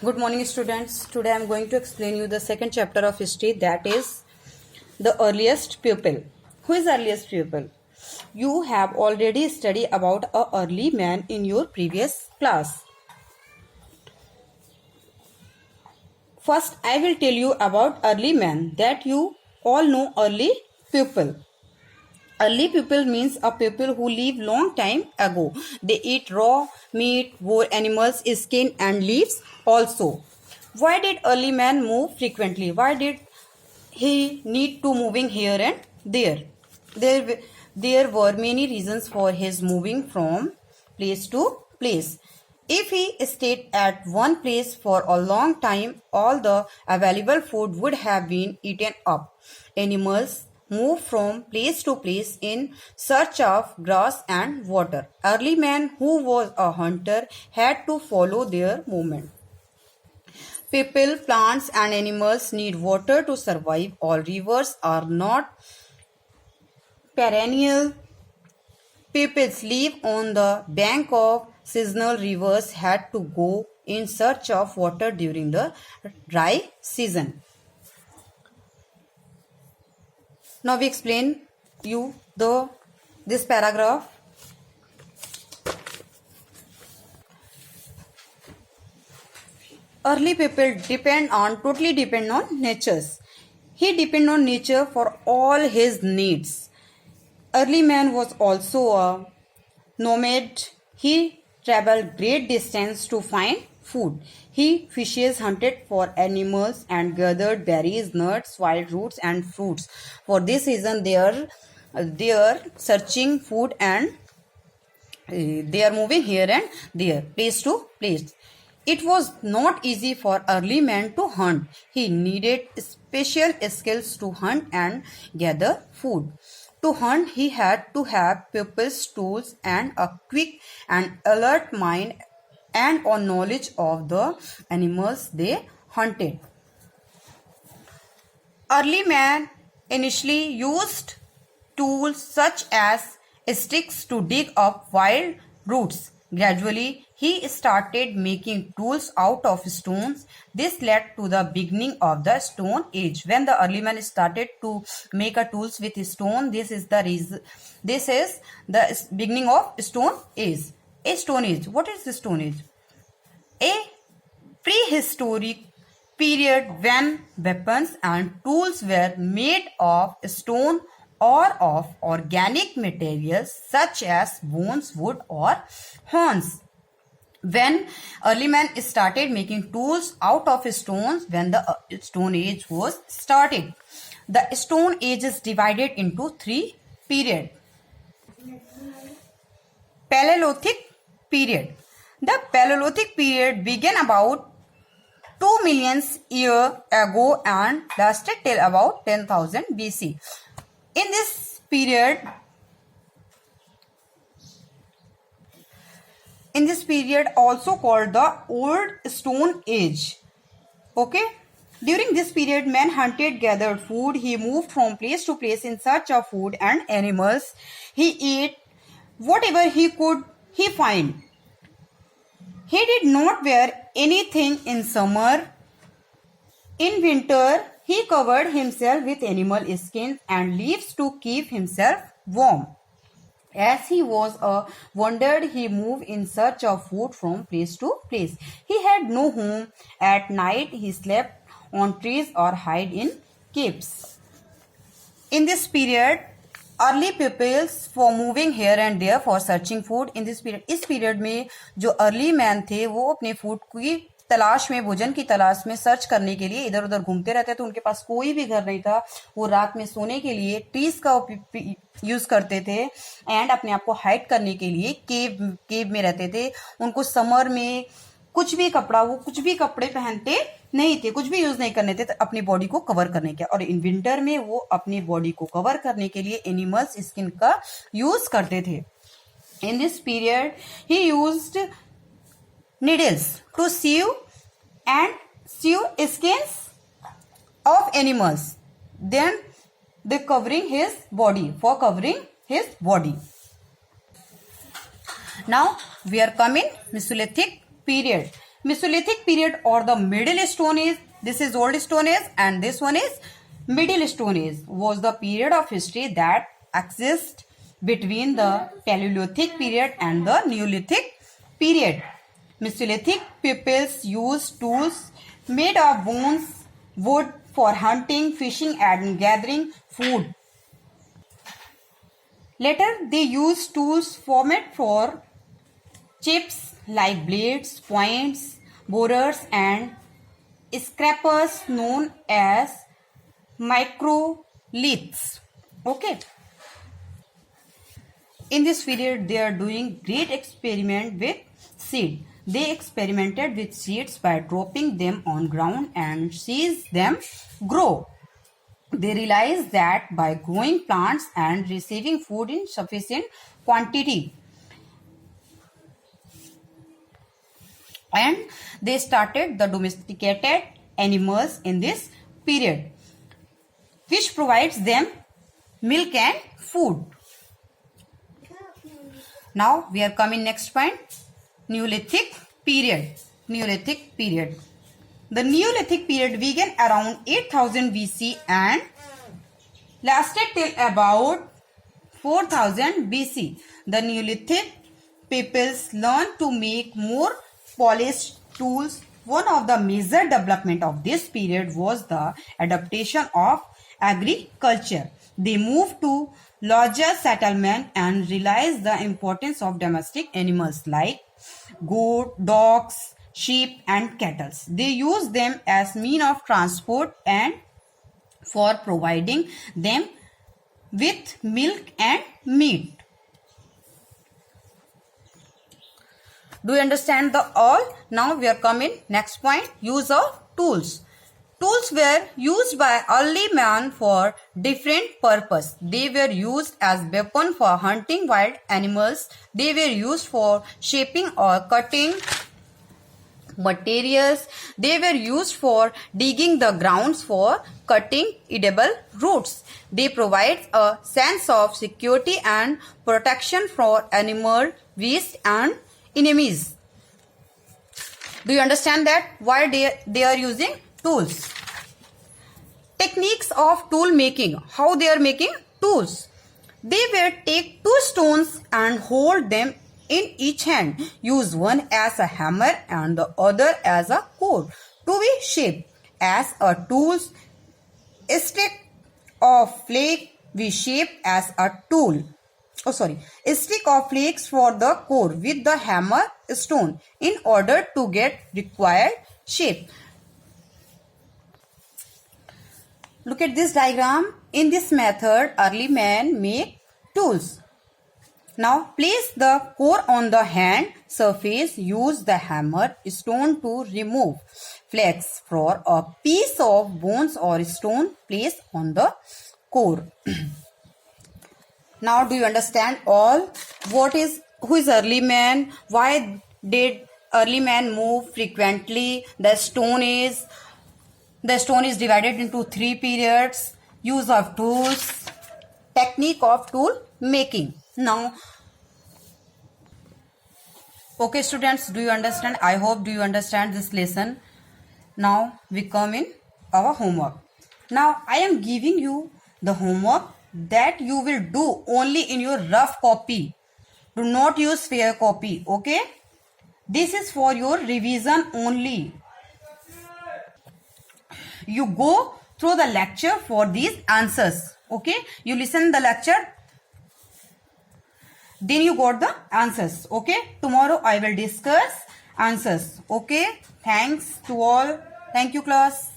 Good morning, students. Today I am going to explain you the second chapter of history, that is the earliest pupil. Who is earliest pupil? You have already studied about a early man in your previous class. First, I will tell you about early man, that you all know early pupil. Early people means a people who live long time ago. They eat raw meat, wore animals' skin and leaves also. Why did early man move frequently? Why did he need to moving here and there? There were many reasons for his moving from place to place. If he stayed at one place for a long time, all the available food would have been eaten up. Animals moved from place to place in search of grass and water. Early man who was a hunter had to follow their movement. People, plants and animals need water to survive. All rivers are not perennial. People live on the bank of seasonal rivers had to go in search of water during the dry season. Now we explain you this paragraph. Early people totally depend on nature. He depend on nature for all his needs. Early man was also a nomad. He traveled great distance to find food. He fishes, hunted for animals and gathered berries, nuts, wild roots and fruits. For this reason they are searching food and they are moving here and there, place to place. It was not easy for early man to hunt. He needed special skills to hunt and gather food. To hunt, he had to have pupils, tools, and a quick and alert mind and a knowledge of the animals they hunted. Early man initially used tools such as sticks to dig up wild roots. Gradually, he started making tools out of stones. This led to the beginning of the Stone Age. When the early man started to make a tools with stone, this is the beginning of Stone Age. A Stone Age. What is the Stone Age? A prehistoric period when weapons and tools were made of stone or of organic materials such as bones, wood or horns. When early man started making tools out of stones, when the Stone Age was started. The Stone Age is divided into three periods. Paleolithic period. The Paleolithic period began about 2 million years ago and lasted till about 10,000 BC. In this period also called the Old Stone Age. Okay. During this period, man hunted, gathered food. He moved from place to place in search of food and animals. He ate whatever he could find. He did not wear anything in summer. In winter, he covered himself with animal skins and leaves to keep himself warm. As he was a wanderer, he moved in search of food from place to place. He had no home. At night, he slept on trees or hid in caves. In this period, early pupils for moving here and there for searching food. In this period, इस period में जो early man थे वो अपने food की तलाश में, भोजन की तलाश में सर्च करने के लिए इधर उधर घूमते रहते. तो उनके पास कोई भी घर नहीं था. वो रात में सोने के लिए ट्रीज का यूज करते थे एंड अपने आप को हाइड करने के लिए केव में रहते थे. उनको समर में कुछ भी कपड़े पहनते नहीं थे, कुछ भी यूज नहीं करने थे अपनी बॉडी को कवर करने के. और इन विंटर में वो अपनी बॉडी को कवर करने के लिए एनिमल्स स्किन का यूज करते थे. In this period he used needles to sew skins of animals. Then they covering his body. Now we are coming Mesolithic period. Mesolithic period or the Middle Stone Age, this is Old Stone Age and this one is Middle Stone Age, was the period of history that exists between the Paleolithic period and the Neolithic period. Mesolithic peoples used tools made of bones, wood for hunting, fishing and gathering food. Later they used tools formed for chips like blades, points, borers and scrapers known as microliths. Okay. In this period, they are doing great experiment with seed. They experimented with seeds by dropping them on ground and sees them grow. They realized that by growing plants and receiving food in sufficient quantity, and they started the domesticated animals in this period, which provides them milk and food. Now we are coming next point, Neolithic period. Neolithic period. The Neolithic period began around 8000 BC and lasted till about 4000 BC. The Neolithic peoples learned to make more polished tools. One of the major development of this period was the adaptation of agriculture. They moved to larger settlement and realized the importance of domestic animals like goat, dogs, sheep and cattle. They used them as means of transport and for providing them with milk and meat. Do you understand the all? Now we are coming next point, use of tools. Tools were used by early man for different purpose. They were used as weapon for hunting wild animals. They were used for shaping or cutting materials. They were used for digging the grounds for cutting edible roots. They provide a sense of security and protection for animal, beasts and enemies. Do you understand that why they are using tools? Techniques of tool making. How they are making tools? They will take two stones and hold them in each hand. Use one as a hammer and the other as a core to be shaped as a tools. A stick of flake we shape as a tool. A stick of flakes for the core with the hammer stone in order to get required shape. Look at this diagram. In this method, early men make tools. Now place the core on the hand surface. Use the hammer stone to remove flakes for a piece of bones or stone placed on the core. Now do you understand all? Who is early man? Why did early man move frequently? The stone is divided into 3 periods. Use of tools, technique of tool making. Now, okay students, do you understand? I hope do you understand this lesson. Now we come in our homework. Now I am giving you the homework that you will do only in your rough copy. Do not use fair copy, okay? This is for your revision only. You go through the lecture for these answers, okay? You listen the lecture, then you got the answers, okay? Tomorrow I will discuss answers, okay? Thanks to all. Thank you class.